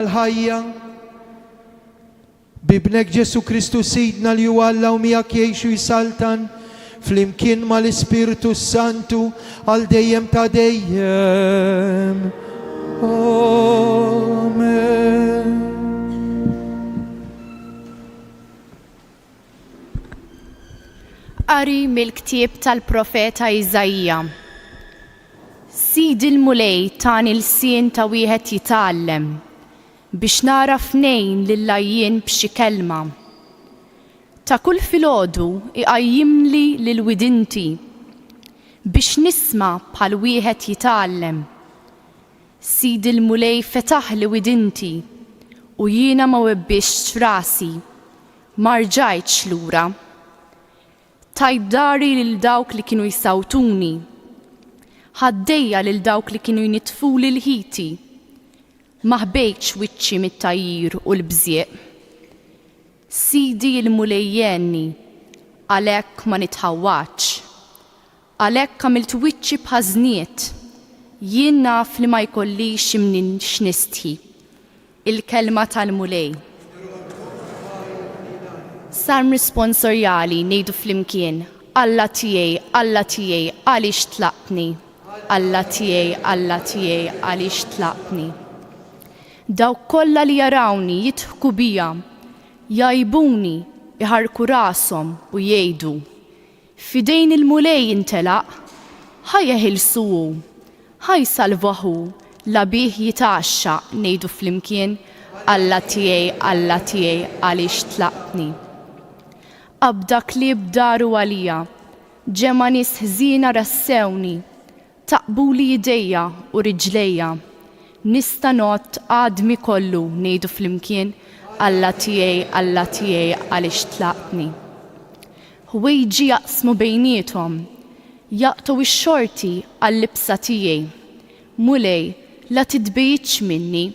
l-ħajja bibnek Ġesu Kristu Sidna li huwa Alla u miegħek jgħixu jsaltan flimkien mal-Ispiritu Santu għal dejjem ta' dejjem. Amen. Qari mill-ktieb tal-profeta Iżajja. Sidi l-mulej tani l-sien ta' wieħed jitgħallem biex nara f'nejn lil-lajjien b'xi kelma. Ta' kull filgħodu iqajjimli lil-widinti biex nisma' bħal wieħed jitgħallem. Sidi l-mulej fetaħ li widinti u jiena ma webbixx rasi, ma rġajtx lura. Tajt dari lil dawk li kienu jsawtuni, ħaddejja lil dawk li kienu jnitfuli l-ħiti, ma ħbejtx wiċċi mit-tajjir u l-bżieq. Sidi l-mulejjenni, għalhekk ma nitħawwaċ, għalhekk għamilt wiċċi b'ħażniet, jien naf li ma jkollix imnin x'nistħi. Il-kelma tal-mulej. Salm responsorjali ngħidu flimkien, Alla tiegħi, għaliex tlaqtni. Alla tiegħi, għaliex tlaqtni. Dawk kollha li jarawni jidħku bija, jajbuni, iħarku rashom u jgħidu, fidejn il-mulej intelaq, ħajjeħilsuhu, ħajsalvaħu, la bih jitaxxa ngħidu flimkien, Alla tiegħi, għaliex tlaqtni. Abda klieb daru għalija, ġema nies ħżiena rassewni, taqbuli idejja u riġlejja, nista' not għadmi kollu ngħidu flimkien, Alla tiegħi, għaliex tlaqtni. Ħwejġi jaqsmu bejniethom, jaqtu x-xorti għall-libsa tiegħi. Mulej, la titbejjitx minni,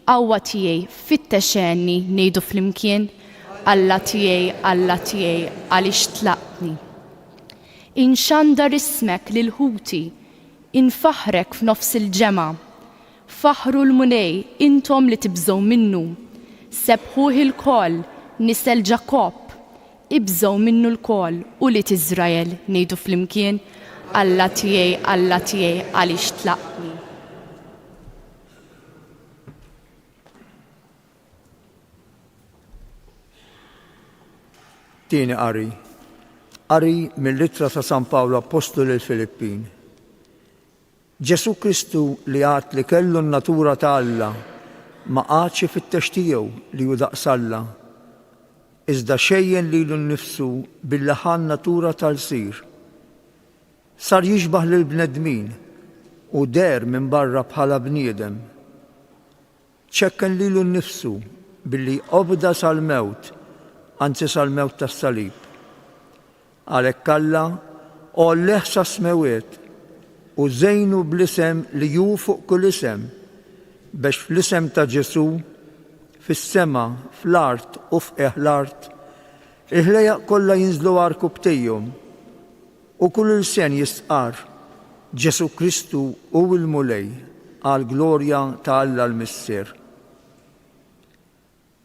qawwa tiegħi fittexenni ngħidu flimkien, Alla tiegħi, għaliex tlaqtni. Inxandar ismek lil ħuti, infaħrek f'nofs il-ġema, faħru l-mulej intom li tibżgħu minnu, sebħuh il-koll nisel Ġakob, ibżgħu minnu l-koll u li Iżrael ngħidu flimkien, Alla tiegħi, għaliex tlaqtni. Tieni qari mill-Littra ta' San Pawlu Apostolu lill-Filippin. Ġesu Kristu li għad li kellu n-natura ta' Alla ma qadx ifittex tiegħu li hu daqs Alla, iżda xejjen lilu nnifsu billi ħan natura tal-sir. Sar jixbaħ lill-bnedmin u der minn barra bħala bniedem. ċekken lilu nnifsu billi qobda sal-mewt, anzi sal-mewt tas-salib. Għalhekk Alla olleħ sa smewiet u żejnu bl-isem li ju fuq kull isem biex fl-isem ta' Ġesu fis-sema, fl-art u f'qeħ l-art il-ħlejjaq kollha jinżlu għarku btejjhom u kull ilsen jistqar Ġesu Kristu hu l-mulej għal glorja ta' Alla l-Missier.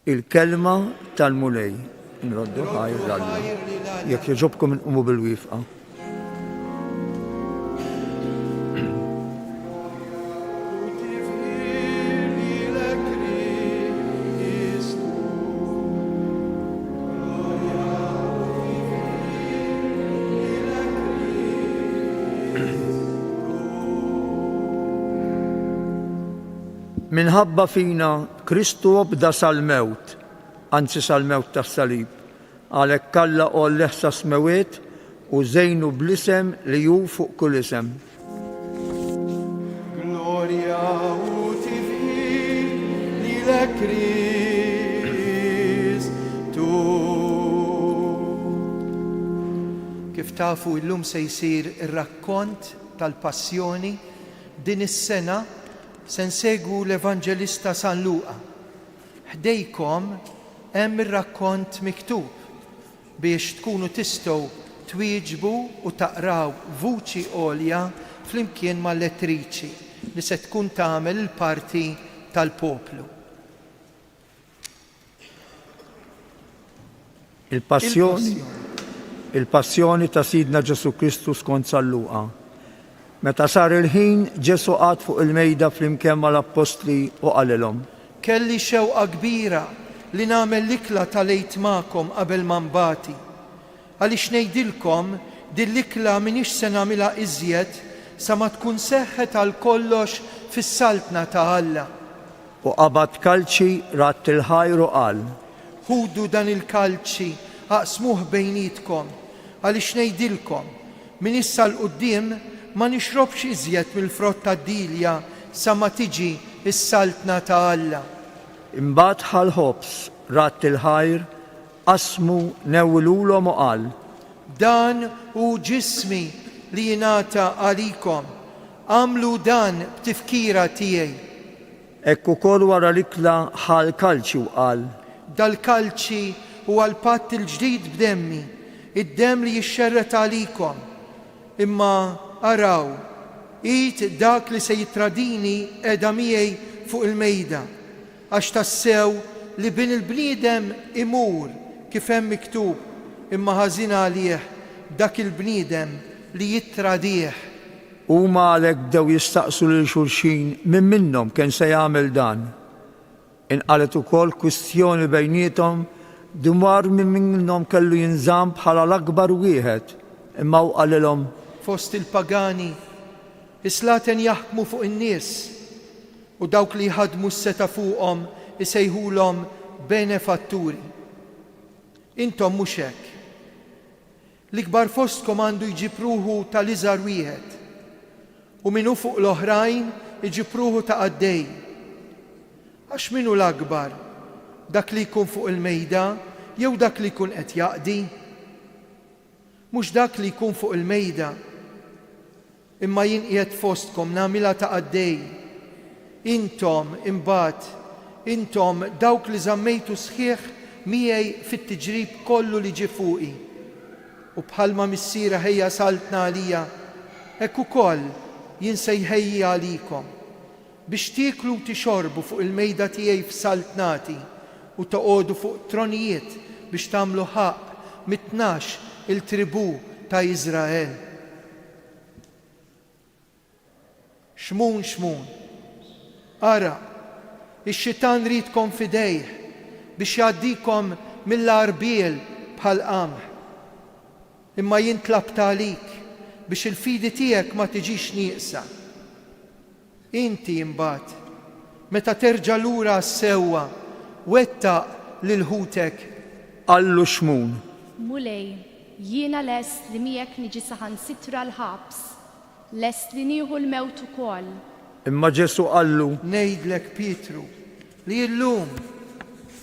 Il-kelma tal-mulej. Nroddu ħajr l-Alla. Jekk jogħġobkom inqumu bil-wifqa. Minħabba fina Kristu obda sal-mewt, anzi sal-mewt tas-salib, għalhekk Alla olleħ sa smewiet u żejnu bl-isem li ju fuq kull isem. Gloria uti lilek Kristu. Kif tafu llum se jsir ir-rakkont tal-passjoni din is-sena se nsegwu l-Evanġelista San Luqa. Ħdejkom hemm ir-rakkont miktub biex tkunu tistgħu twieġbu u taqraw vuċi għolja flimkien mal-lettriċi li se tkun tagħmel il-parti tal-poplu. Il-passjoni ta' Sidna Ġesu Kristu skont San Luqa. Meta sar il-ħin, Ġesu qgħad fuq il-mejda flimkien mal-Apostli u qalilhom: Kelli xewqa kbira li nagħmel l-ikla tal-għid magħkom qabel ma nbati. Għaliex ngħidilkom din l-ikla m'iniex se nagħmilha iżjed sa ma tkun seħħet għal kollox fis-saltna ta' Alla. U qabad kalċi rat il-ħajr u qal: Ħudu dan il-kalċi aqsmuh bejnietkom, għaliex ngħidilkom min issa l-qudiem ma nixrobx iżjed mill-frott tad-dilja sa ma tiġi s-saltna ta' Alla. Imbagħad ħal-ħobs rat il-ħajr, qasmu newwilulhom u qal: Dan hu ġismi li jingħata għalikom, għamlu dan b'tifkira tiegħi. Hekk ukoll wara l-ikla ħal kalċi u qal: Dal-kalċi huwa l-patt il-ġdid b'demmi, id-demm li jixxerret għalikom. Imma araw, id dak li se jitradini qiegħda miegħi fuq il-mejda, għax tassew li bin il-bniedem imur kif hemm miktub, imma ħażin għalih dak il-bniedem li jittradih. Huma għalhekk bdew jistaqsu lil xulxin min minnhom kien se jagħmel dan. Inqalet ukoll kwistjoni bejniethom dwar min minnhom kellu jinżamm bħala l-akbar wieħed, imma hu qalilhom: Fost il-pagani, islaten jaħkmu fuq in-nies u dawk li jħadmu s-seta fuqhom isejħulhom benefatturi. Intom mhux hekk. L-ikbar fostkom għandu jġib ruħu tal-iżgħar wieħed u minnu fuq l-oħrajn iġib ruħu ta' għaddej. Għax minnu l-akbar, dak li jkun fuq il-mejda jew dak li jkun qed jaqdi? Mhux dak li jkun fuq il-mejda, imma jien qiegħed fostkom nagħmilha ta' għaddej. Intom imbagħad, intom dawk li żammejtu sħiħ miegħi fit-tiġrib kollu li ġie fuqi. U bħalma missiera ħejja saltna għalija, hekk ukoll jien se jħejji għalikom biex tieklu u tixorbu fuq il-mejda tiegħi f'saltnati u toqgħodu fuq tronijiet biex tagħmlu ħaq mit-tnax il-tribù ta' Iżrael. Xmun, ara, ix-xitan ridkom fidejh biex jgħaddikom mill-arbiel bħal qamħ. Imma jien tlabt għalik biex il-fidi tiegħek ma tiġix nieqsa. Inti imbagħad, meta terġa' lura s-sewwa, wettaq lil ħutek. Qallu xmun: Mulej, jiena lest li miegħek niġi saħansitra l-ħabs, lest li nieħu l-mewt ukoll. Imma Ġesu qallu: Ngħidlek Pietru li llum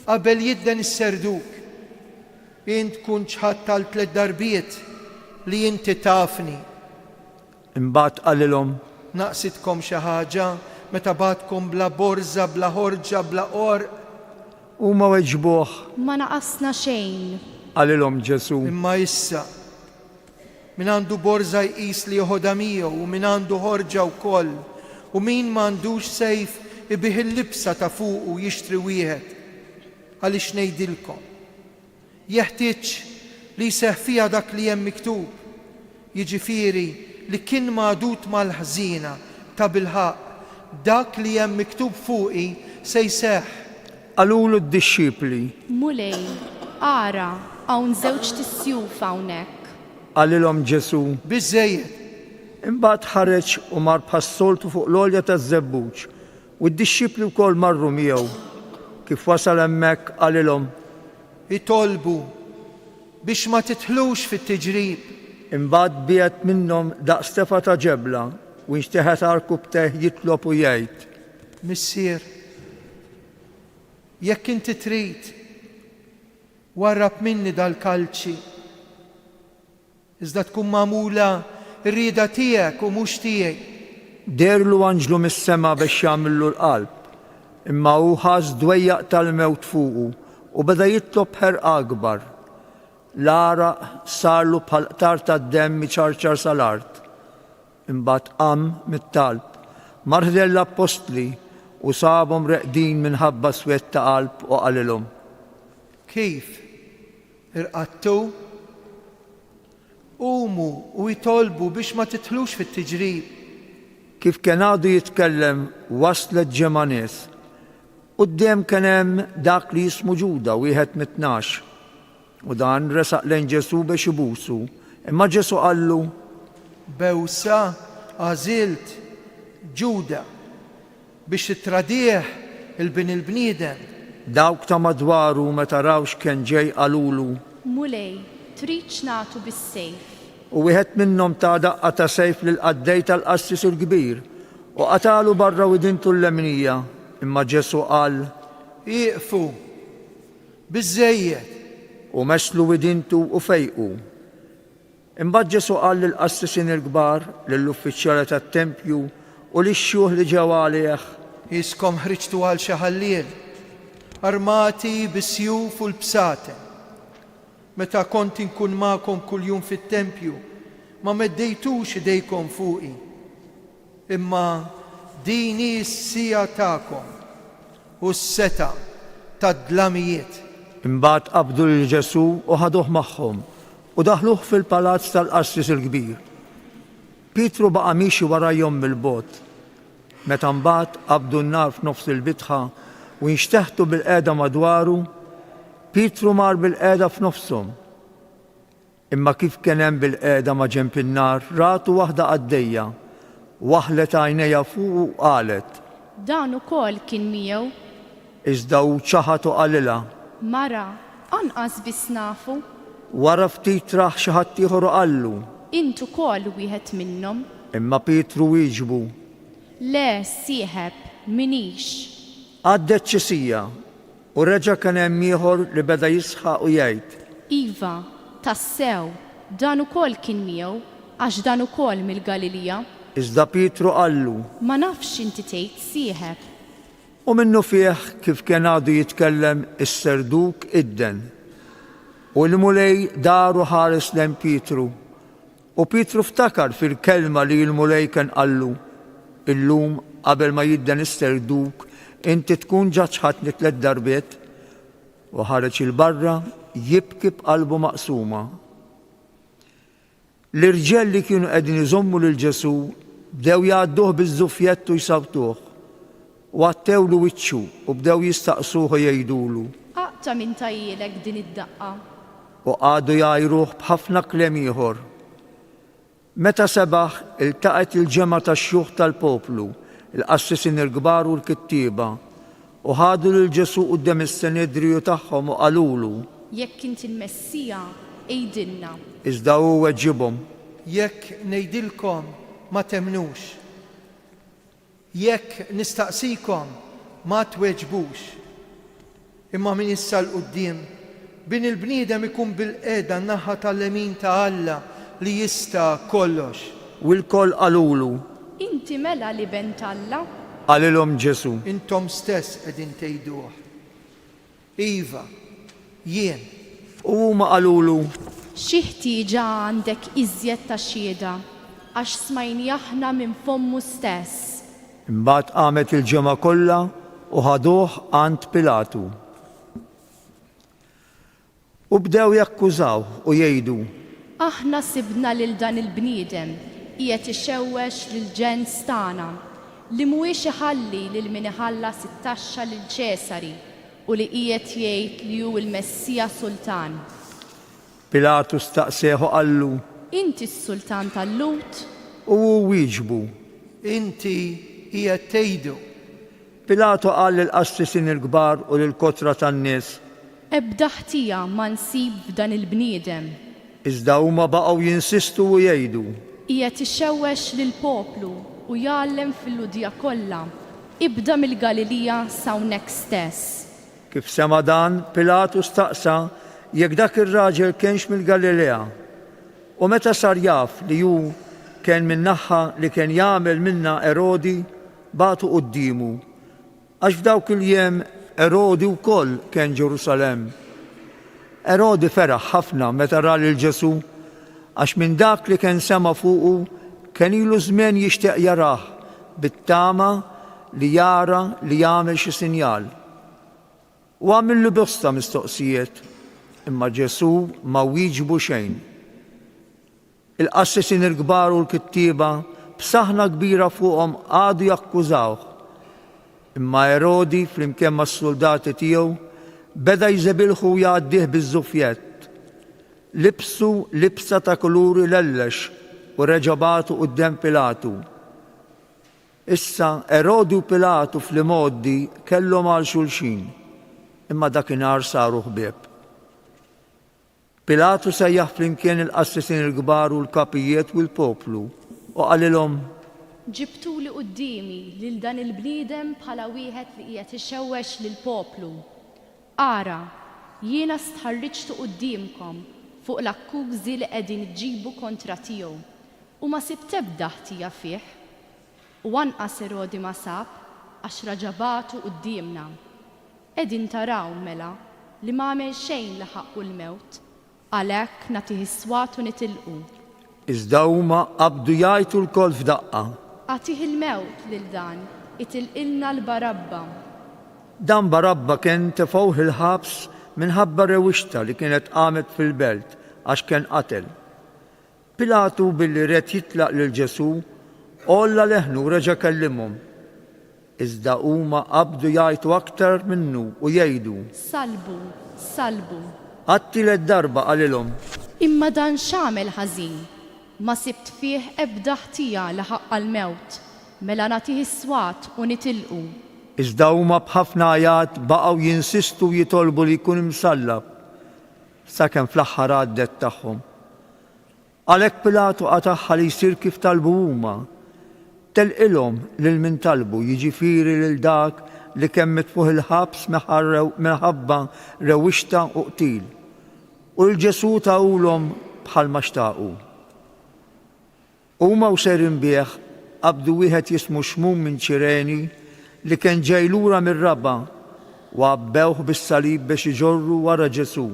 qabel jidden is-serduk int tkun ċħadd tal-3 darbiet li inti tafni. Imbagħad qalilhom: Naqsitkom xi ħaġa meta bagħtkom bla borża, bla ħorġa, bla qorq. Huma weġbuh: Ma naqasna xejn. Qalilhom Ġesu: Imma issa min għandu borża jqis li joħodha miegħu u min għandu ħorġa wkoll u min m'għandux sejf ibih il-libsa ta' fuq u jixtri wieħed. Għaliex ngħidilkom, jeħtieġ li jseħħ fiha dak li hemm miktub, jiġifieri li kien magħdud mal-ħżiena ta' bilħaq dak li hemm miktub fuqi se jseħħ. Qalulu d-dixxipli: Mulej, ara, hawn żewġ tissjuf hawnhekk. Qalilhom Ġesu: Biżżejjed. Imbagħad ħareġ u mar bħas-soltu fuq l-għolja taż-żebbuġ u d-dixxipli wkoll marru miegħu. Kif wasal hemmhekk qalilhom: Itolbu biex ma titħlux fit-tiġrib. Imbagħad biegħet minnhom daqs tefa ta' ġebla u nxteħet arku bteħ jitlob u jgħid: Missier, jekk inti trid warrab minni dal-kalċi, iżda tkun magħmula r-rieda tiegħek u mhux tiegħi. Derlu anġlu mis-sema biex jagħmillu l-qalb, imma hu ħass dwejjaq tal-mewt fuqu u beda jitlob ħerqa akbar. L-għaraq sarlu bħal qtar tad-demm miċarċar sal-art. Imbagħad qam mit-talb, mar ħdel l-apostli u sabhom reqdin minħabba swett ta' qalb u qalilhom: Kif? irqattu, qumu u jitolbu biex ma titħlux fit-tiġrib. Kif kien għadu jitkellem waslet ġimgħa nies. Quddiem kien hemm dak li jismu Ġuda, wieħed mit-tnax. U dan resaq lejn Ġesu biex ibusu. Imma Ġesu qallu: Bewsa għażilt Ġuda biex titradih il-bniedem. Dawk ta' madwaru meta rawx kien ġej qalulu. Mulej, tridx nagħtu bis-sejf. U wieħed minnhom ta' daqqa ta' sejf lil qaddej tal-qassis il-kbir u qatalu barra widintu l-lemnija. Imma Ġesu qal: Iqfu, biżżejjed. U meslu widintu u fejqu. Imbagħad Ġesu qal lill-qassisin il-kbar, lill-uffiċjali tat-tempju u lix-xjuħ li ġew għalih: Iskom ħriġtu għal xi ħalliel, armati bis-sjuf u l-bsaten. Meta kont inkun magħkom kuljum fit-tempju, ma meddejtux idejkom fuqi. Imma din hi s-sija tagħkom u s-seta tad-dlamijiet. Imbagħad qabdu lil Ġesu u ħaduh magħhom u daħluh fil-palazz tal-qassis il-kbir. Pietru baqa' mixi warajhom mill-bogħod. Meta mbagħad qabdu n-nar f'nofs il-bitħa u nxteħtu bil-qiegħda madwaru, Pietru mar bil-qiegħda f'nofshom. Imma kif kien hemm bil-qiegħda ma' ġenb in-nar, ratu waħda għaddejja, waħlet għajnejha fuq u qalet: Dan ukoll kien miegħu. Iżda hu ċaħat u qalilha: Mara, anqas biss nafu. Wara ftit raħ xi ħadd ieħor qallu. Intu ukoll wieħed minnhom. Imma Pietru wieġbu: Le, sieħeb, minix. Għaddet xi sija u reġa' kien hemm ieħor li beda jisħaq u jgħid: Iva, tassew, dan ukoll kien miegħu, għax dan ukoll mill-Galilija. Iżda Pietru qallu: Ma nafx inti tgħid sieħeb. U minnu fih kif kien għadu jitkellem is-serduk idden. U l-mulej daru ħares lejn Pietru. U Pietru ftakar fil-kelma li l-mulej kien qallu: Illum qabel ma jidden is-serduk inti tkun ġaċħatni 3 darbiet. U ħareġ il-barra jibki b'qalbu maqsuma. L-irġiel li kienu qegħdin iżommu lil Ġesu bdew jgħadduh biż-żuffjett u jsawtuh. U għattewlu wiċċu u bdew jistaqsuh u jgħidulu: Aqta' min tajjilek din id-daqqa. U għadu jgħajruh b'ħafna kliem ieħor. Meta sebaħ iltaqet il-ġemgħa tax-xjuħ tal-poplu, il-qassisin il-kbar u l-kittieba, u ħadu lil Ġesu quddiem is-Senedriju tagħhom u qalulu: Jekk inti l-Messija, ejdilna. Iżda hu weġġibhom: Jekk ngħidilkom ma temnux. Jekk nistaqsikom ma tweġbux. Imma min issa l-qudiem bin il-bniedem ikun bil-qiegħda n-naħa tal-lemin ta' Alla li jista' kollox. U l-koll qalulu: Inti mela li bent Alla? Qalilhom Ġesu: Intom stess qegħdin tgħiduh. Iva, jien. U huma qalulu: Xi ħtieġa għandek iżjed ta' xhieda għax smajni aħna minn fommu stess. Imbagħad qamet il-ġemgħa kollha u ħaduh għand Pilatu. U bdew jakkużaw u jgħidu: Aħna sibna lil dan il-bniedem qiegħed ixewwex lill-ġens tagħna li mhuwiex iħalli lil min iħallas it-taxxa lil Ċesari u li qiegħed jgħid li hu l-Messija Sultan. Pilatu staqsieħu qallu: Inti s-Sultan tal-Lut? U hu wieġbu: Inti qiegħed tgħidu. Pilatu qal lill-qassisin il-kbar u lill-kotra tan-nies: Ebda ħtija ma nsib f'dan il-bniedem. Iżda huma baqgħu jinsistu u jgħidu: Qiegħed ixewwex lill-poplu u jgħallem fil-Ludja kollha. Ibda mill-Galilija sawnek stess. Kif sema dan, Pilatu staqsa jekk dak ir-raġel kienx mill-Galilea. U meta sar jaf li hu kien min-naħa li kien jagħmel minnha Erodi, bagħtu qudiemu. Għax f'dawk il-jiem Erodi wkoll kien Ġerusalemm. Erodi feraħ ħafna meta ra lil Ġesu għax minn dak li kien sema fuqu kien ilu żmien jixtieq jarah bit-tama li jara li jagħmel xi sinjal. U għamillu bosta mistoqsijiet, imma Ġesu ma wieġbu xejn. Il-qassisin il-kbar u l-kittieba b'saħħna kbira fuqhom għadu jakkużawh. Imma Erodi flimkien mas-soldati tiegħu beda jżebilħu jgħaddih biż-żuffjett. Libsu libsa ta' kuluri l-ellex u reġabatu quddiem Pilatu. Issa Erodi u Pilatu fl-imoddi kellhom għal xulxin, imma dakinhar saru ħbieb. Pilatu sejjaħ flimkien il-qassisin il-kbar u l-kapijiet u l-poplu u qalilhom: ġibtuli qudiemi lil dan il-bniedem bħala wieħed li qiegħed ixewwex lill-poplu. Ara, jiena stħarriġtu qudiemkom fuq l-akkużi li qegħdin iġġibu kontra tiegħu u ma sibt ebda ħtija fih. U anqas Erodi ma sab għax raġabatu qudiemna. Qegħdin taraw mela li ma għamel xejn li ħaqqu l-mewt, għalhekk nagħtih is-swat u nitilqu. Iżda huma qabdu jgħidu l-kol f'daqqa: Għatih il-mewt lil dan, itilqilna l-Barabba. Dan Barabba kien tefgħuh il-ħabs minħabba rewixta li kienet qamet fil-belt għax kien qatel. Pilatu billi red jitlaq lil Ġesu olla leħnu reġa' kellimhom. Iżda huma qabdu jgħidu aktar minnu u jgħidu: Salbu, salbu. Għattilet darba qalilhom: Imma dan x'għamel ħażin, ma sibt fih ebda ħtija li ħaqqa l-mewt, mela nagħtih is-swat u nitilqu. Iżda huma b'ħafna għajat baqgħu jinsistu jitolbu li jkun imsallab, sakemm fl-aħħar għaddet tagħhom. Għalhekk Pilatu qataħħa li jsir kif talbu huma. Telqilhom lil min talbu, jiġifieri lil dak li kemm mitfuh il-ħabs minħabba rewixta u qtil. U l-Ġesu tagħulhom bħalma xtaqu. Huma u serin bih qabdu wieħed jismu Xmum minn Ċireni li kien ġej lura mir-Rabba u għabbewh bis-salib biex iġorru wara Ġesu.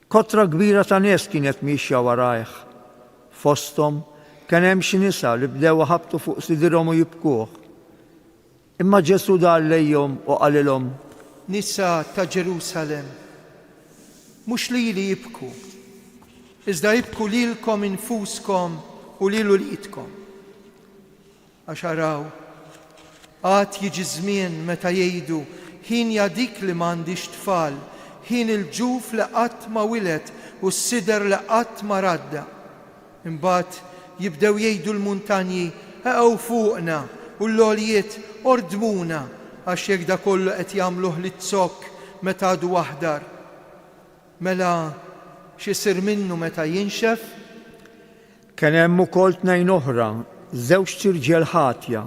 Kotra kbira ta' nies kienet mixja warajh. Fosthom kien hemm xi nisa li bdew ħabtu fuq sidierhom u jibkuh. Imma Ġesu dar lejhom u qalilhom: Nisa ta' Ġerusalemm, mhux lili jibku, iżda jibku lilkom infuskom u lil ulidkom. Għax araw, għad jiġi żmien meta jgħidu: ħin ja dik li m'għandix tfal, ħin il-ġuf li qatt ma wilet u s-sider li qatt ma radda. Imbagħad jibdew jgħidu l-muntanji: eqgħu fuqna, u l-għoljiet ordmuna, għax jekk da kollu qed jagħmluh li t-zokk meta għadu aħdar. Mela x'isir minnu meta jinxef? Kien hemm ukoll tnejn oħra, żewġ tirġiel ħatja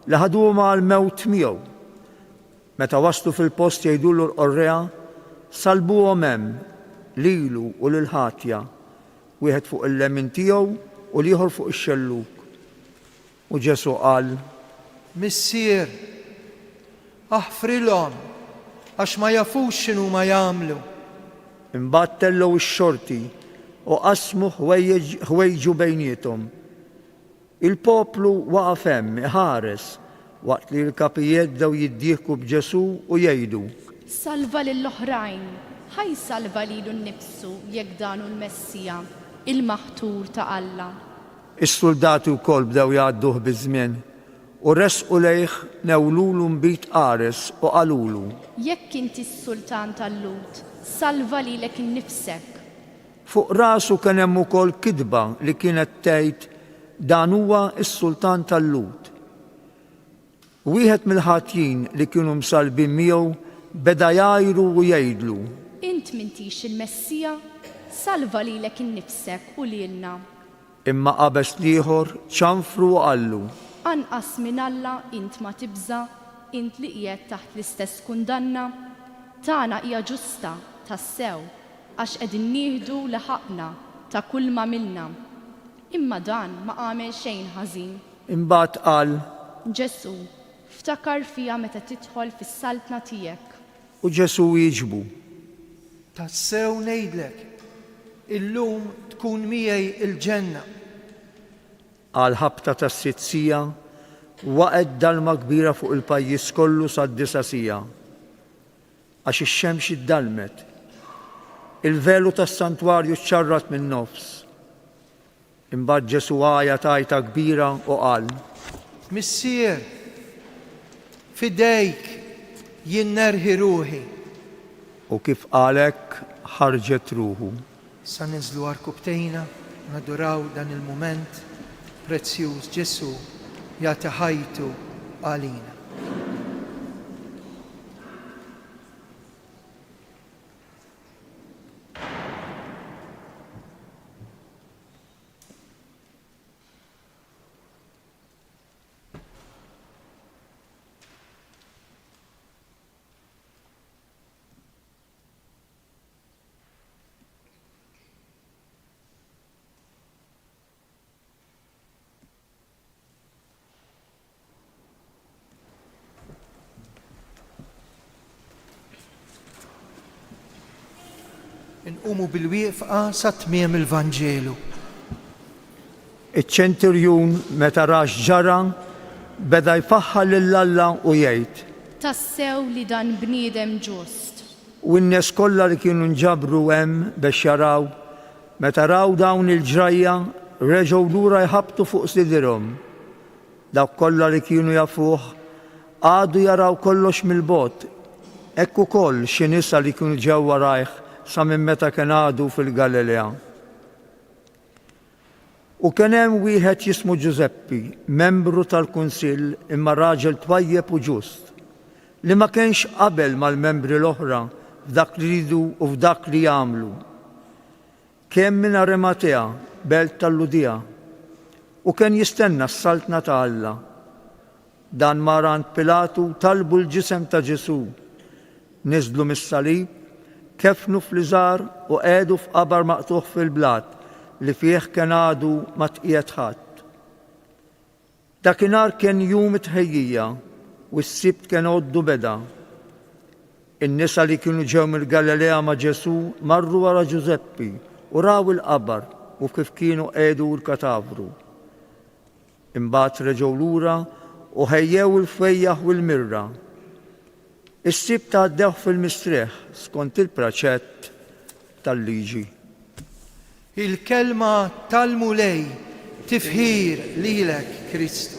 li ħaduhom għall-mewt miegħu. Meta waslu fil-post jgħidulu l-qorrea, salbuhom hemm lilu u lil-ħatja, wieħed fuq il-lemin tiegħu u l-ieħor fuq ix-xelluk. U Ġesu qal: Missier, aħfrilhom għax ma jafux x'inhu ma jagħmlu. Imbagħad tellgħu x-xorti u qasmu ħwejġu bejniethom. Il-poplu waqaf hemm iħares waqt li l-kapijiet bdew jiddieħku b'Ġesu u jgħidu: Salva lill-oħrajn, ħaj salva lilu nnifsu jekk danu l-Messija, il-maħtur ta' Alla. Is-soldati wkoll bdew jgħadduh biż-żmien u resqu lejh newlulu mbit qares u qalulu: Jekk inti s-sultan tal-Lut, salva lilek innifsek. Fuq rasu kien hemm ukoll kidba li kienet tgħid: dan huwa s-sultan tal-Lut. Wieħed mill-ħatjin li kienu msalbin miegħu beda jgħajru u jgħidlu: Int m'intix il-Messija, salva lilek innifsek u lilna. Imma qabes ieħor ċanfru u qallu: Anqas minn Alla int ma tibża, int li qiegħed taħt l-istess kundanna, tagħna hija ġusta tassew għax qegħdin nieħdu li ħaqna ta' kull ma milna. Imma dan ma għamel xejn ħażin. Imbagħad qal: Ġesu, ftakar fija meta tidħol fis-saltna tiegħek. U Ġesu jieġbu: Tassew ngħidlek, illum tkun miegħi il-ġenna. Għal ħabta tas-sitt sija waqgħet dalma kbira fuq il-pajjiż kollu sad-9 sija. Għax ix-xemx iddalmet il-velu tas-santwarju ċċarrat min-nofs. Imbagħad Ġesu għaja tajta kbira u qal: Missier, fidejk jien nerħi ruħi. U kif qalek ħarġet ruħu. Sa ninżlu għarkubtejna, naduraw dan il-moment prezzjuż Ġesu jagħti ħajtu għalina. Inqumu bil-wieqfa sa tmiem il-Vanġelu. Iċ-ċenturjun meta rax ġara beda jfaħħal lill-Alla u jgħid: Tassew li dan bniedem ġust. U n-nies kollha li kienu nġabru hemm biex jaraw, meta raw dawn il-ġrajja reġgħu lura jħabbtu fuq sidierhom. Dawk kollha li kienu jafuh għadu jaraw kollox mill-bogħod. Hekk ukoll xi nisa li kienu ġew warajh sa minn meta kien għadu fil-Galilea. U kien hemm wieħed jismu Giuseppi, membru tal-Kunsill imma raġel twajjeb u ġust, li ma kienx qabel mal-membri l-oħra f'dak li jridu u f'dak li jagħmlu. Kien minn Arimatea, belt tal-Ludija, u kien jistenna s-saltna ta' Alla. Dan mar għand Pilatu talbu l-ġisem ta' Ġesu. Niżlu mis-salib, kefnu fl-iżgħar u qiegħdu f'qabar maqtuħ fil-blat li fih kien għadu ma tqiegħed ħadd. Dakinhar kien jum it-tħejjija u s-sibt kien għoddu beda. In-nisa li kienu ġew mill-Galilea ma' Ġesu marru wara Giuseppi u raw il-qabar u kif kienu qiegħdu l-katavru. Imbagħad reġgħu lura u ħejjew il-fejjaħ u l-mirra. Is-sibt għaddew fil-mistrieħ skont il-praċett tal-liġi. Il-kelma tal-mulej tifħir lilek Kristu.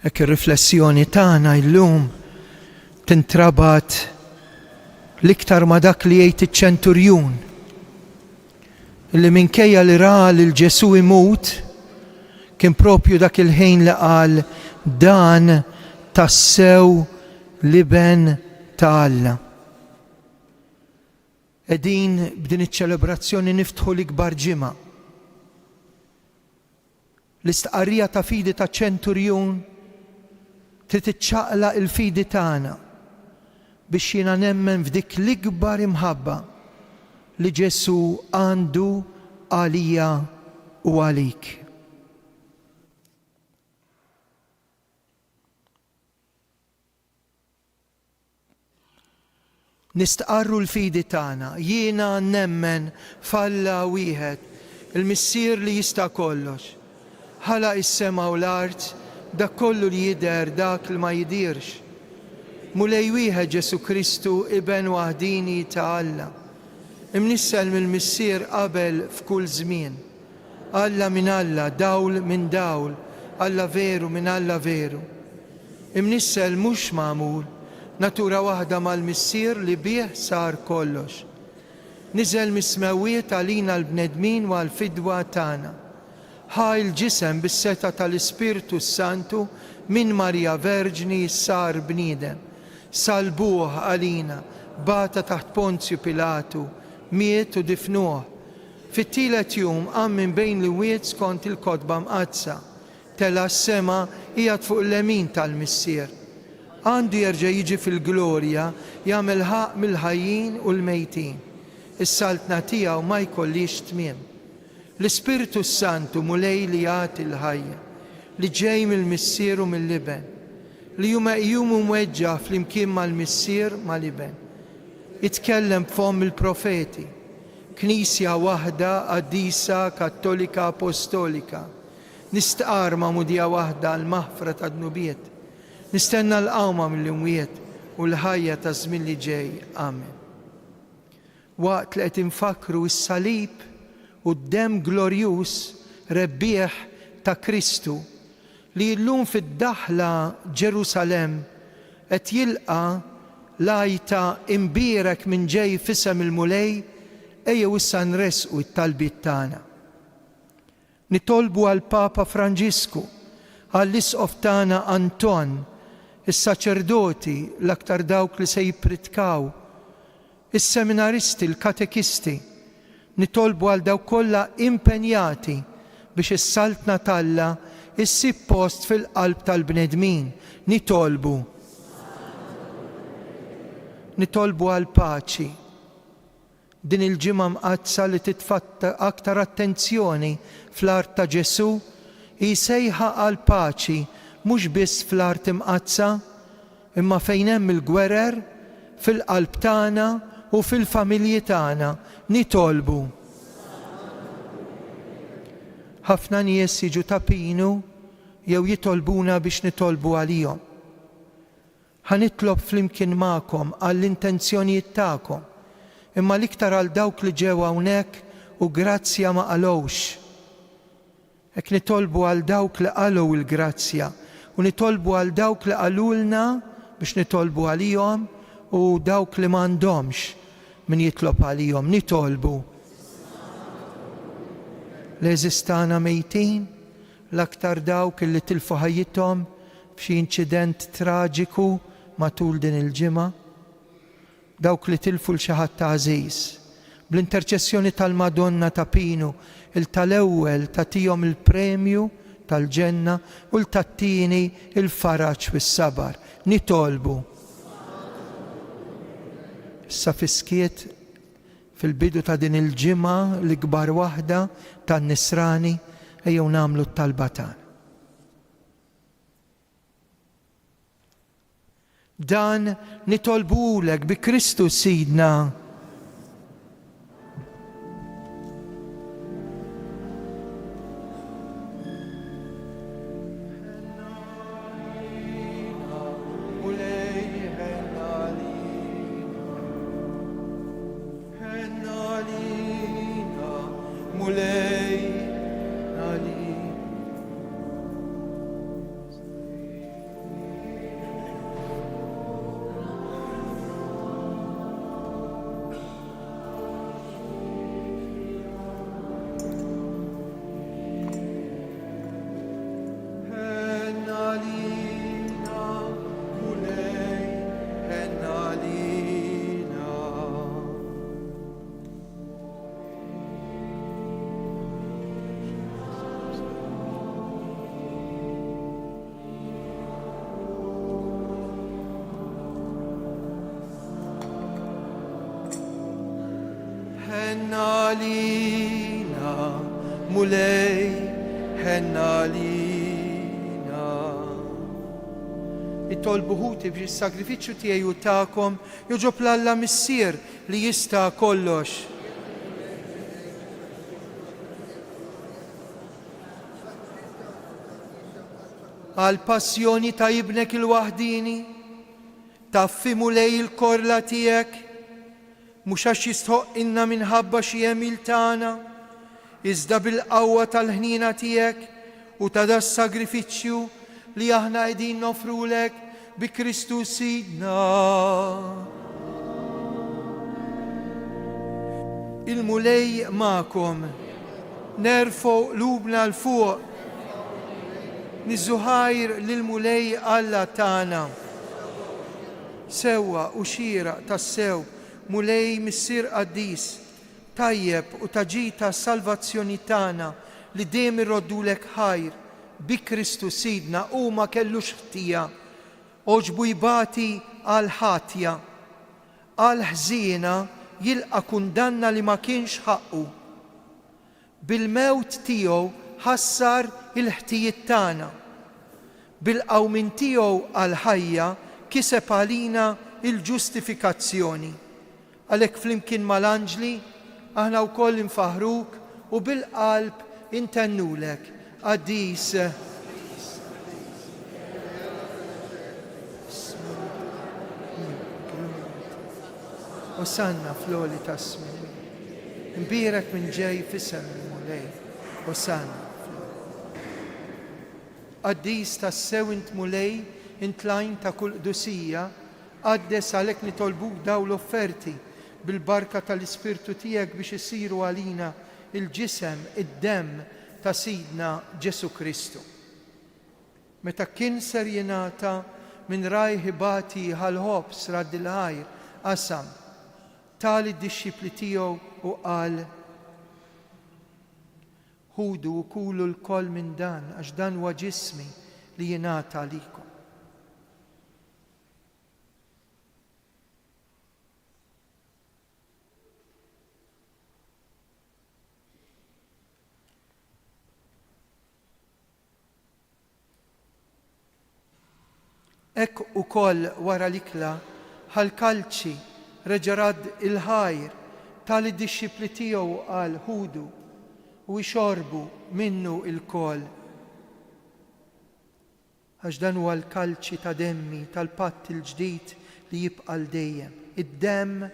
Hekk ir-riflessjoni tagħna llum tintrabat l-iktar ma dak li jgħid iċ-ċenturjun illi minkejja li ra lil Ġesu imut kien propju dak il-ħin li qal dan tassew liben ta' Alla. Qegħdin b'din iċ-ċelebrazzjoni niftħu l-ikbar ġimgħa. L-istqarrija ta' fidi ta' ċenturjun trid iċċaqlaq il-fidi tagħna biex jiena nemmen f'dik l-ikbar imħabba li Ġesu għandu għalija u għalik. Nistqarru l-fidi tagħna, jiena nemmen f'Alla wieħed, il-Missier li jista' kollox. Ħalaq is-sema u l-art, dak kollu li jidher dak li ma jidirx. Mulej wieħed Ġesu Kristu iben waħdini ta' Alla. Imnissel mill-Missier qabel f'kull żmien. Alla minn Alla, dawl minn dawl, Alla veru minn Alla veru. Imnissel mhux magħmul, natura waħda mal-Missier li bih sar kollox. Niżel mis-smawiet għalina l-bnedmin u għall-fidwa tagħna. Ħa il-ġisem bis-seta tal-Ispirtu Santu minn Marja Verġni sar bniedem. Salbuh għalina, bata taħt Ponzju Pilatu, miet u difnuh. Fit-tielet jum qam minn bejn l-wiet skont il-kotba mqazza. Tela s-sema qiegħed fuq l-lemin tal-Missier. Għandu jerġa' jiġi fil-glorja jagħmel ħaq mill-ħajjin u l-mejtin. Is-saltna tiegħu ma jkollix tmiem. L-Ispirtu Santu mulej li jagħti l-ħajja, li ġej mill-Missier u mill-liben, li huma jqumu mweġġa flimkien mal-Missier mal-liben. Jitkellem b'fom il-profeti, Knisja waħda qaddisa kattolika apostolika. Nistqar ma' mudija waħda l-maħfra ta' dnubiet. Nistenna l-qawma mill-imwiet u l-ħajja ta' żmien li ġej. Amen. Waqt li qed infakru s-salib u d-demm glorjuż rebbieħ ta' Kristu li llum fid-daħla Ġerusalem qed jilqa' lajta imbierek minn ġej f'isem il-mulej, ejjew issa nresqu t-talbiet tagħna. Nitolbu għal Papa Franġisku, għall-isqof tagħna Anton, is-saċerdoti l-aktar dawk li se jippritkaw, is-seminaristi, l-katekisti. Nitolbu għal dawk kollha impenjati biex is-Saltna Talla issib post fil-qalb tal-bnedmin. Nitolbu għal paċi. Din il-ġimgħa mqazza li titfatta aktar attenzjoni fl-art ta' Ġesu jisejħa għal paċi mhux biss fl-art imqazza imma fejn hemm il-gwerer fil-qalb tagħna u fil-familji tagħna. Nitolbu. Ħafna nies jiġu tapinu jew jitolbuna biex nitolbu għalihom. Ħanitlob flimkien magħkom għall-intenzjonijiet tagħkom, imma l-iktar għal dawk li ġew hawnhekk u grazzja ma qalowx. Hekk nitolbu għal dawk li qalgħu il-grazzja u nitolbu għal dawk li qalulna biex nitolbu għalihom u dawk li m'għandhomx min jitlob għalihom. Nitolbu. L-eżistana mejtin, l-aktar dawk li tilfu ħajjithom f'xi inċident traġiku matul din il-ġimgħa, dawk li tilfu l-xi ħadd ta' għażiż. Bl-interċessjoni tal-Madonna ta' Pinu, tal-ewwel tagħtihom il-premju tal-ġenna u tat-tieni il-faraġ fis-sabar. Nitolbu. Issa fiskiet fil-bidu ta' din il-ġimgħa l-ikbar waħda tan-Nisrani ejjew nagħmlu t-talba tagħna. Dan nitolbulek bi Kristu Sidna. Hennalina, mulej, hennalina. Itolbu ħuti biex is-sagrifiċċju tiegħi u tagħkom joġob l-Alla missier li jista' kollox. Għal passjoni ta' ibnek il-waħdini, taffi mulej il-korla tiegħek, mhux għax jistħoq inna minħabba xi jemil tagħna, iżda bil-qawwa tal-ħnina tiegħek u ta' da s-sagrifiċċju li aħna qegħdin nofrulek bi Kristu Sidna. Il-mulej magħkom, nerfgħu qlubna l fuq, niżżuħajr lill-mulej Alla tagħna. Sewwa u xieraq tas-sew mulej missier qaddis, tajjeb u taġita salvazzjoni tagħna li dejjem irroddulek ħajr bi Kristu Sidna u ma kellux ħtija, oġbu jbati għal ħatja, għal ħżiena jilqa' kundanna li ma kienx ħaqqu. Bil-mewt tiegħu ħassar il-ħtijiet tagħna, bil-qawmin tiegħu għal ħajja kiseb għalina il-ġustifikazzjoni. Għalhekk flimkien mal-anġli aħna wkoll infaħruk u bil-qalb intennulek. Qaddis Osanna fl-oli tasmi. Imbirek minn ġej fisem il-mulej. Osanna. Qaddis tas-sew int mulej intlajn ta' kull qdusija, qaddes għalhekk nitolbuk daw l-offerti bil-barka tal-Ispirtu tiegħek biex isiru għalina il-ġisem, id-demm ta' Sidna Ġesu Kristu. Meta kien ser jingħata minn rajħi bati ħal-ħobs radd il-ħajr qasam tali d-dixxipli tiegħu u qal: ħudu u kulu l-koll minn dan, għax dan huwa ġismi li jingħata għalikom. Ekk ukoll wara l-ikla ħal-kalċi reġarad il-ħajr tali d-dixxipli tiegħu qal: ħudu u jxorbu minnu il-kol. Għax dan huwa l-kalċi ta' demmi tal-patt il-ġdid li jibqa' l-dejjem. Id-demm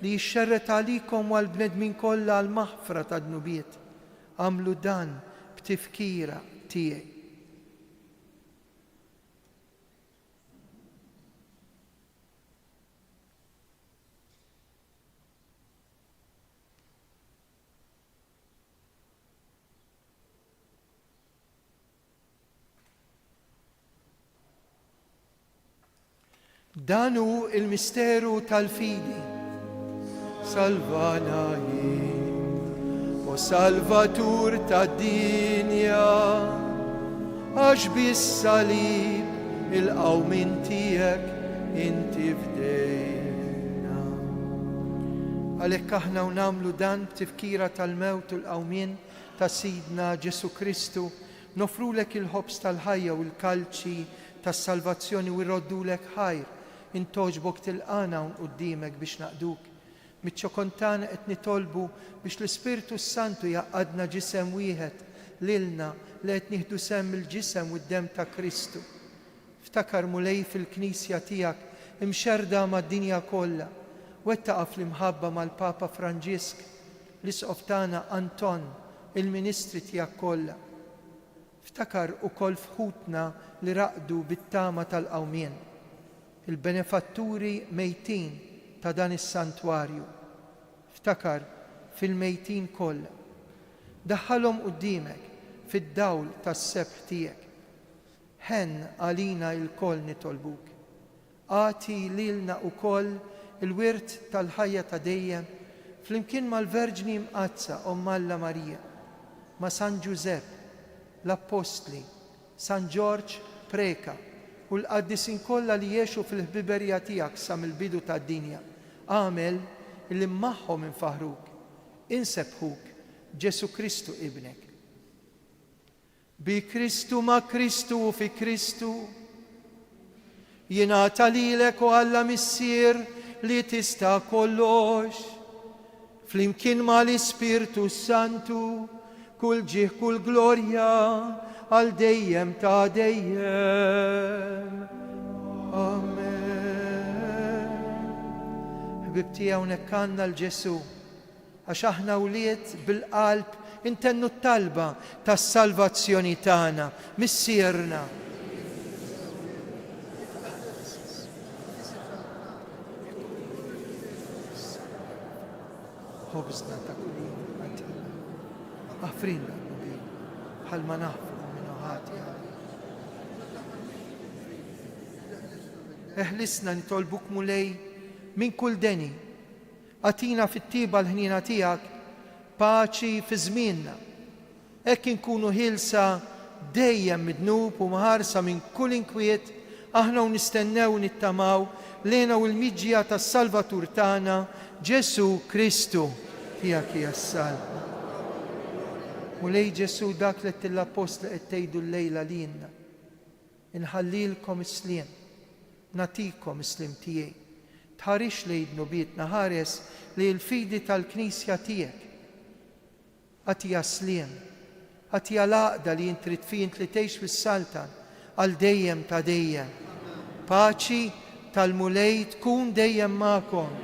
li jixxerret għalikom u għall-bnedmin kollha għall-maħfra ta' dnubiet. Għamlu dan b'tifkira tiegħi. Dan hu il-misteru tal-fidi. Salvana o Salvatur tad-dinja, għax bis-salib il-qawmin tiegħek inti fdejna. Għalhekk aħna nagħmlu dan b'tifkira tal-mewt u l-qawmien ta' Sidna Ġesu Kristu, nofrulek il-ħobs tal-ħajja u l-kalċi tas-salvazzjoni u jroddulek ħajr. Intoġbok tilqana qudiemek biex naqduk. Miċ-ċokontana qed nitolbu biex l-Ispirtu Santu jaqadna ġisem wieħed lilna li qed nieħdu semm il-ġisem u d-demm ta' Kristu. Ftakar mulej fil-Knisja tiegħek imxerda mad-dinja kollha, wettaqa' fl-imħabba mal-Papa Franġisk, l-isqof tagħna Anton, il-Ministri tiegħek kollha. Ftakar ukoll fħutna li raqdu bit-tama tal-qawmien, il-benefatturi mejtin ta' dan is-santwarju. Ftakar fil-mejtin kollha. Daħħalhom quddiemek fid-dawl tas-sebħ tiegħek. Ħen għalina l-koll nitolbuk. Aati lilna ukoll il-wirt tal-ħajja ta' dejjem flimkien mal-Verġni Mqazza Alla Marija, ma' San Giuseppe, l-Apostli, San Ġorġ Preka u l-qaddisin kollha li jgħixu fil-ħbiberija tiegħek sa mill-bidu tad-dinja. Għamel illi magħhom infaħruk, insebħuk Ġesu Kristu ibnek. Bi Kristu ma' Kristu u fi Kristu jingħata lilek u Alla missier li tista' kollox. Flimkien mal-Ispirtu Santu kull ġih kull glorja għal dejjem ta' dejjem. Amen. Ħbib tiegħu hawnhekk għandna l-Ġesu, għax aħna wlied bil-qalb intennu t-talba tas-salvazzjoni tagħna, missierna. Ħobżna ta' kuljum għatina, aħfrinna l-nubi, bħalma naħfru minnu ħati għali. Eħlisna nitolbuk mulej minn kull deni, għatina fit-tiba l-ħnina tiegħek paċi fi żmienna. Hekk inkunu ħilsa dejjem midnub u maħarsa minn kull inkwiet, aħna u nistennew nittamaw lejna u l-miġġija tas-Salvatur tagħna Ġesu Kristu tiegħek hija s-salva. Mulej Ġesu dak li l-apostli qed tgħidu llejla lilna. Inħallilkom is-sliem, natikom is-sliem tiegħi. tħarix li id-nubietna, ħares li l-fidi tal-Knisja tiegħek. Għatija sliem, għatija laqda li jintrid fint li tgħix fis-Saltan għal dejjem ta' dejjem. Paċi tal-mulej tkun dejjem magħkom.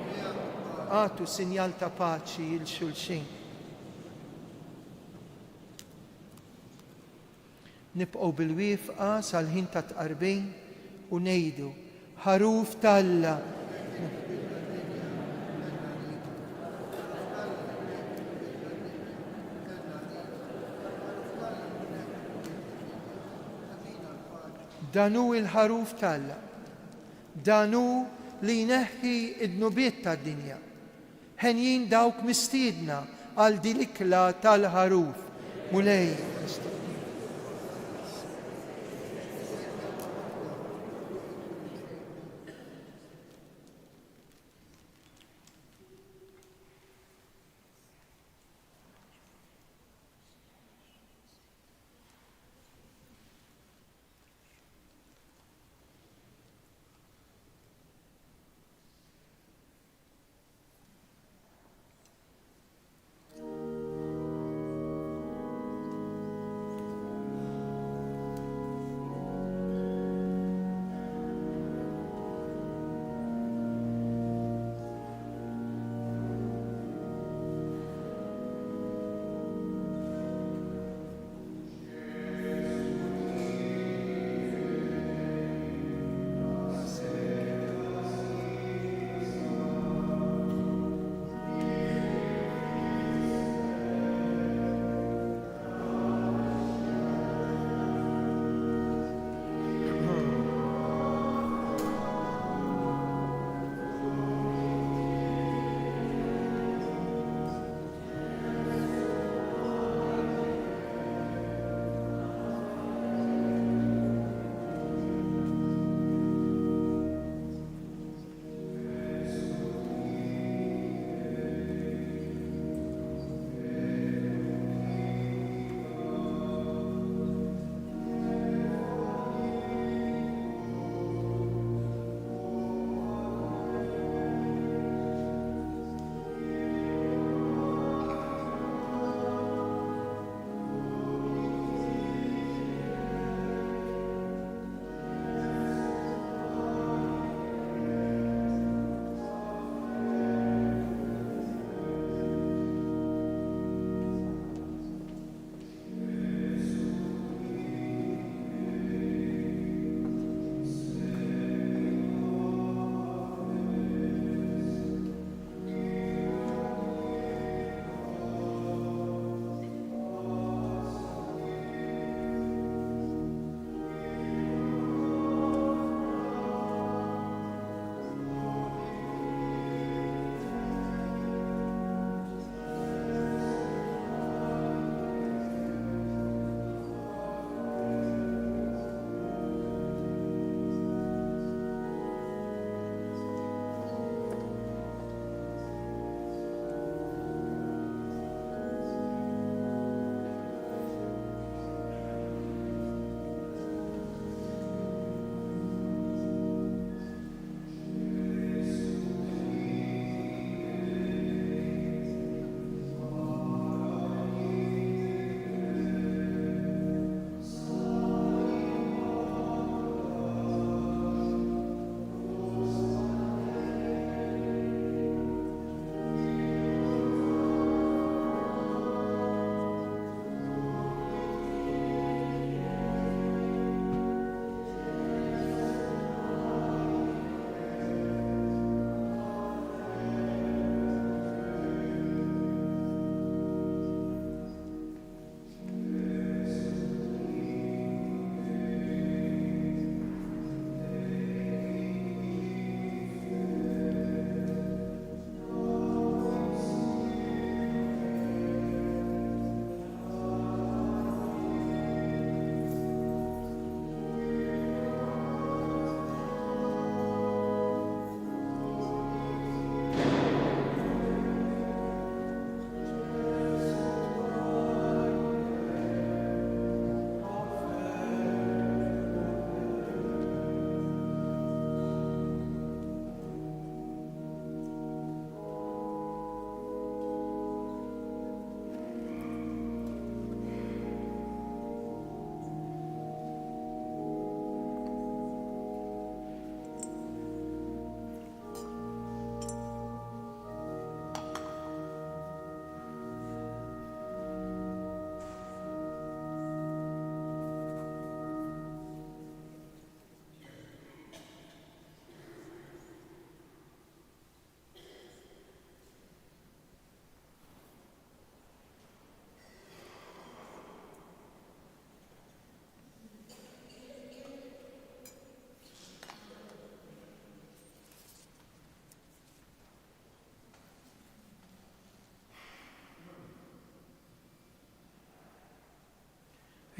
Għatu sinjal ta' paċi il-xulxin. Nibqgħu bil-wifqa sal-ħin ta' tqarbin u ngħidu ħaruf Talla. Danu il-ħaruf Talla. Danu li neħħi id-nubiet tad-dinja. Ħenjin dawk mistiedna għal dilikla tal-ħaruf. Mulej.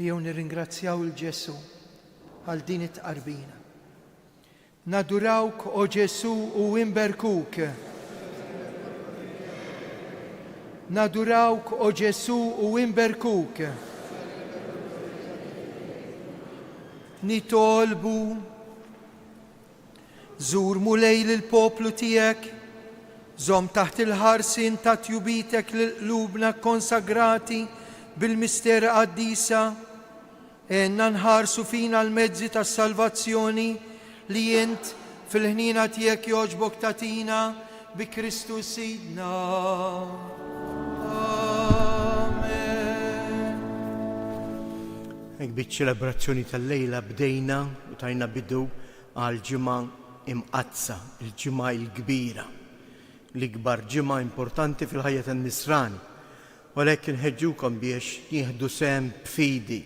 Ejjew nirringrazzjaw il-Ġesu għal din it-tqarbina. Nadurawk, o Ġesu, u imberkuk. Nadurawk, o Ġesu, u imberkuk. Nitolbu żur mulej lill-poplu tiegħek, żomm taħt il-ħarsin ta' tjubitek lil qlubna konsagrati bil-mister qaddisa, enna nħarsu fina l-mezzi tas-salvazzjoni li jint fil-ħnina tiegħek jogħġbok tatina bi Kristu Sidna. Amen. Hekk biċ-ċelebrazzjoni tal-lejla bdejna u tajna bidu għal ġimgħa imqazza, il-ġimgħa l-kbira, l-ikbar ġimgħa importanti fil-ħajja tan-Nisrani. Għalhekk inħeġġukom biex jieħdu sehem b'fidi,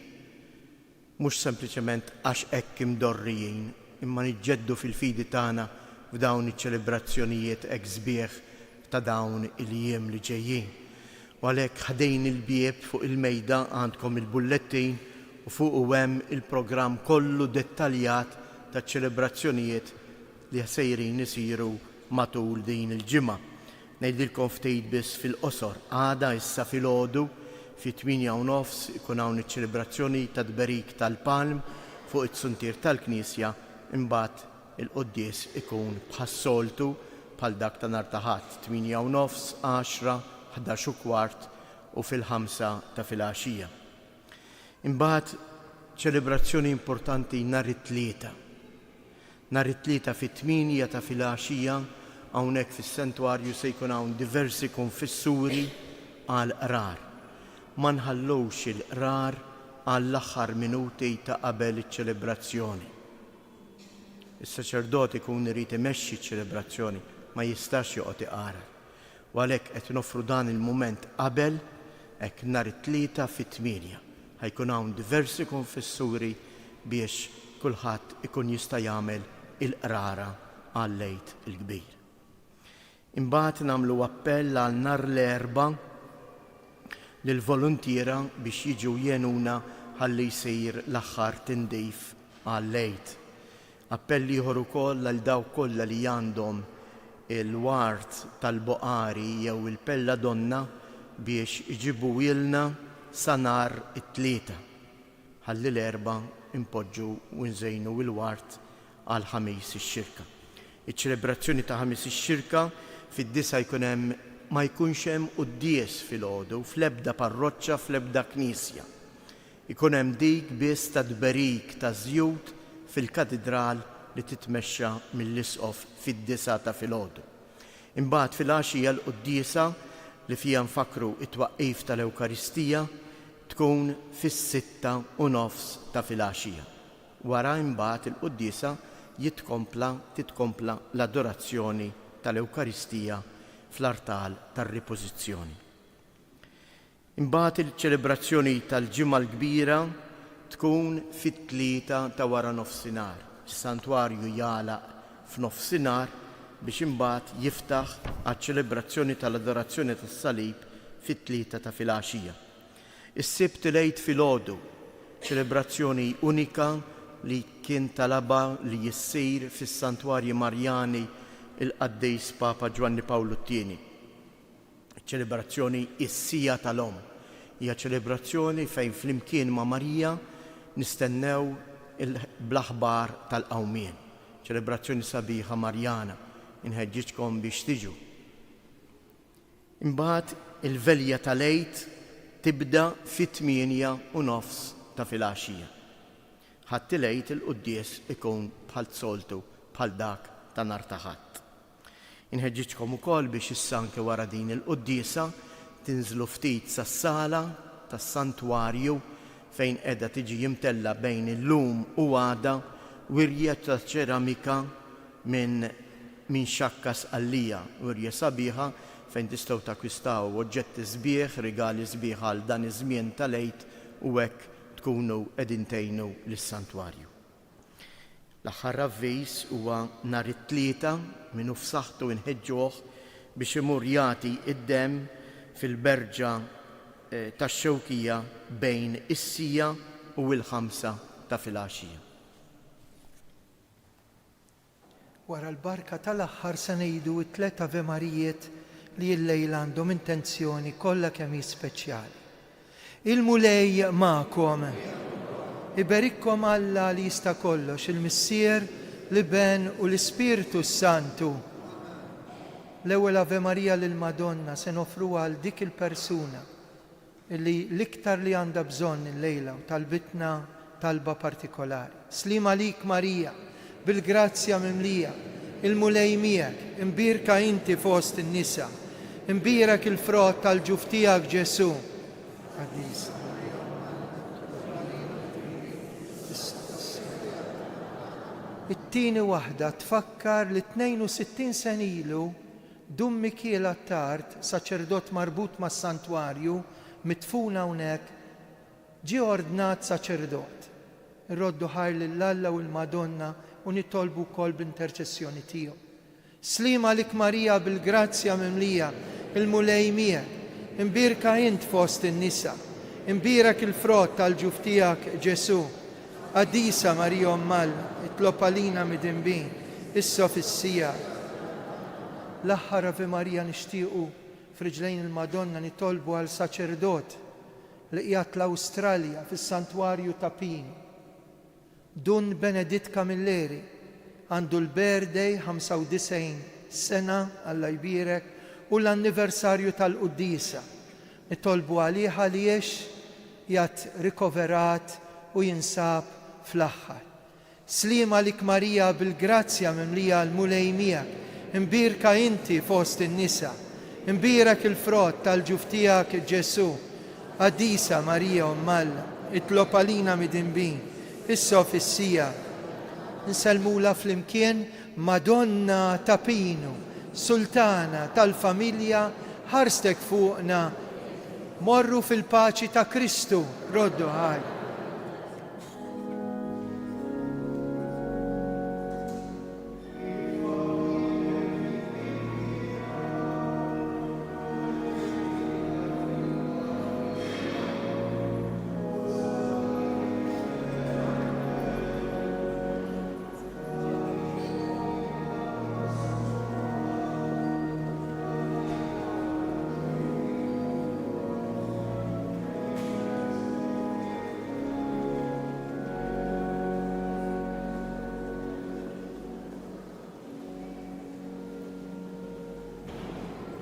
mhux sempliċement għax hekk imdorrijin, imma niġġeddu fil-fidi tagħna f'dawn iċ-ċelebrazzjonijiet hekk sbieħ ta' dawn il-jiem li ġejjin. U għalhekk ħadejn il-bieb fuq il-mejda għandkom il-bullettin u fuq hemm il-programm kollu dettaljat ta' ċelebrazzjonijiet li sejrin isiru matul din il-ġimgħa. Ngħidilkom ftit biss fil-qosor, għada issa filgħodu fi-8:30 ikun hawn iċ-ċelebrazzjoni ta' tberik tal-palm fuq it-suntir tal-Knisja, imbagħad il-quddies ikun bħas-soltu bħal dak ta' nhar ta' Ħadd 8:30, 10, 11:15 u fil-5 ta' filgħaxija. Imbagħad ċelebrazzjoni importanti nhar it-tlieta. Nhar it-tlieta fit-8 ta' filgħaxija hawnhekk fis-sentwarju se jkun hawn diversi konfessuri għal qrar. Ma nħallux il-qrar għall-aħħar minuti ta' qabel iċ-ċelebrazzjoni. Is-saċerdot ikun irid imexxi ċ-ċelebrazzjoni, ma jistax joqgħod iqara. U għalhekk qed nofru dan il-mument qabel hekk nhar it-tlieta fit-8. Ħajkun hawn diversi konfessuri biex kulħadd ikun jista' jagħmel il-qrara għal-lejt il-kbir. Imbagħad nagħmlu appell għal nhar l-Erbgħa lill-volontiera biex jiġu jenuna ħalli jsir l-aħħar tindif għal-lejt. Appell ieħor ukoll għal dawk kollha li għandhom il-wart tal-boqari jew il-pella donna biex iġibu ilna sa nhar it-tlieta ħalli l-Erbgħa impoġġu u nżejnu il-wart għal ħamis ix-xirka. Iċ-ċelebrazzjoni ta' ħamis ix-xirka fid-disa jkun hemm ma jkunx hemm qudies filgħodu fl-ebda parroċċa fl-ebda knisja. Ikun hemm dik biss ta' tberik ta' żjud fil-katedral li titmexxa mill-isqof fid-disa ta' filgħodu. Imbagħad fil-għaxija l-quddiesa li fiha nfakru it-twaqqif tal-Ewkaristija tkun fis-6:30 ta' filgħaxija. Wara imbagħad il-quddiesa titkompla l-adorazzjoni tal-Ewkaristija fl-artal tar-ripożizzjoni. Imbagħad il-ċelebrazzjoni tal-ġimgħa l-kbira tkun fit-tlieta ta' wara nofsinhar. Is-santwarju jagħlaq f'nofsinhar biex imbagħad jiftaħ għaċ-ċelebrazzjoni tal-adorazzjoni tas-salib fit-tlieta ta' filgħaxija. Is-sibt lejt filgħodu, ċelebrazzjoni unika li kien talaba li jissir fis-santwarji Marjani il-Qaddejs Papa Giovanni Paolo II. ċelebrazzjoni is-sija tal-om. Hija ċelebrazzjoni fejn flimkien ma' Marija nistennew il-blaħbar tal-qawmien. ċelebrazzjoni sabiħa Marjana, inħeġġitkom biex tiġu. Imbagħad il-velja tal-lejt tibda fit-8:30 ta' filgħaxija. Ħadd il-lejt il-quddies ikun bħal soltu bħal dak ta' nhar ta' Ħadd. Inħeġġitkom ukoll biex issa anke wara din il-quddiesa tinżlu ftit sas-sala tas-santwarju fejn qiegħda tiġi jimtella bejn illum u għada wirja ta' ċeramika minn xakka sqallija, wirja sabiħa fejn tistgħu takkwistaw oġġetti sbieħ, rigali sbieħ għal dan iż-żmien tal-għid u hekk tkunu qegħdin tgħinu lis-santwarju. L-aħħar avviż huwa nhar it-tlieta minnu f'saħħtu inħeġġuh biex imur jagħti id-demm fil-berġa tax-xewkija bejn is-sija u l-5 ta' filgħaxija. Wara l-barka tal-aħħar se ngħidu t-tlet Ave Marijiet li l-lejl għandhom intenzjoni kollha kemm speċjali. Il-mulej magħkom. Iberikkom Alla li jista' kollox, il-Missier, l-Iben u l-Ispiritu Santu. L-ewwel Ave Marija lil Madonna se nofruha għal dik il-persuna illi l-iktar li għandha bżonn il-lejla u talbitna talba partikolari. Slima lik Marija, bil-grazzja mimlija, il-mulej miegħek, imbirka inti fost in-nisa, imbirek il-frott tal-ġuf tiegħek Ġesu. It-tieni waħda tfakkar li 62 sen ilu Dum Mikiela Tard, saċerdot marbut mas-santwarju, mitfuna hawnhekk, ġie ordnat saċerdot. Irroddu ħajr lill-Alla u l-Madonna u nitolbu wkoll b'interċessjoni tiegħu. Slima lik Marija bil-grazzja mimlija, il-mulej miegħek, imbirka int fost in-nisa, imbirek il-frott tal-ġuf tiegħek Ġesu. Addisa Marija Alla, itlob għalina mid-inbin, issa fis-sija. L-aħħar Ave Marija nixtiequ f'riġlejn il-Madonna nitolbu għal saċerdot li qiegħed l-Awstralja fis-Santwarju ta' Pino. Dun Beneditt Camilleri għandu l-birthday 95 sena Alla jbierek u l-anniversarju tal-Quddisa. Nitolbu għalih għaliex jgħat rikoverat u jinsab fl-aħħar. Slima lik Marija bil-grazzja mimlija l-mulej miegħek, imbirka inti fost in-nisa, imbirek il-frott tal-ġuf tiegħek Ġesu. Addisa Marija Alla, itlob għalina mid-inbin, issa fis-sija. Nsellmula flimkien Madonna ta' Pino, Sultana tal-familja, ħarstek fuqna. Morru fil-paċi ta' Kristu, roddu ħaj.